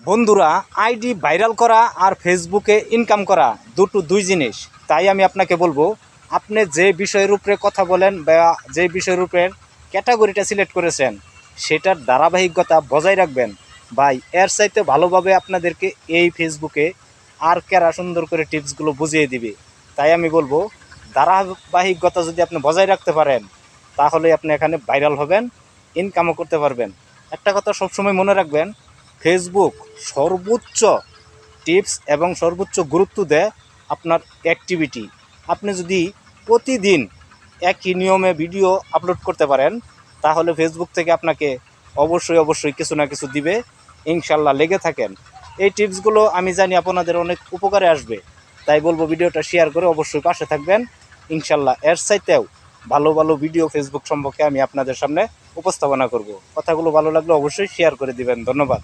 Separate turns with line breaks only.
বন্ধুরা, ID viral করা আর ফেসবুকে ইনকাম করা দুই জিনিস। তাই আমি আপনাকে বলবো, আপনি যে বিষয়ের উপরে কথা বলেন বা যে বিষয়ের উপরে ক্যাটাগরিটা সিলেক্ট করেছেন সেটার ধারাবাহিকতা বজায় রাখবেন। ভাই, এর চাইতে ভালোভাবে আপনাদেরকে এই ফেসবুকে আর কেরা সুন্দর করে টিপসগুলো বুঝিয়ে দিবে। তাই আমি বলবো, ধারাবাহিকতা যদি আপনি বজায় রাখতে পারেন তাহলে আপনি এখানে ভাইরাল হবেন, ইনকামও করতে পারবেন। একটা কথা সবসময় মনে রাখবেন, ফেসবুক সর্বোচ্চ টিপস এবং সর্বোচ্চ গুরুত্ব দেয় আপনার অ্যাক্টিভিটি। আপনি যদি প্রতিদিন একই নিয়মে ভিডিও আপলোড করতে পারেন তাহলে ফেসবুক থেকে আপনাকে অবশ্যই কিছু না কিছু দিবে। ইনশাল্লাহ, লেগে থাকেন। এই টিপসগুলো আমি জানি আপনাদের অনেক উপকারে আসবে, তাই বলবো ভিডিওটা শেয়ার করে অবশ্যই পাশে থাকবেন। ইনশাল্লাহ এর চাইতেও ভালো ভালো ভিডিও ফেসবুক সম্পর্কে আমি আপনাদের সামনে উপস্থাপনা করব। কথাগুলো ভালো লাগলে অবশ্যই শেয়ার করে দিবেন। ধন্যবাদ।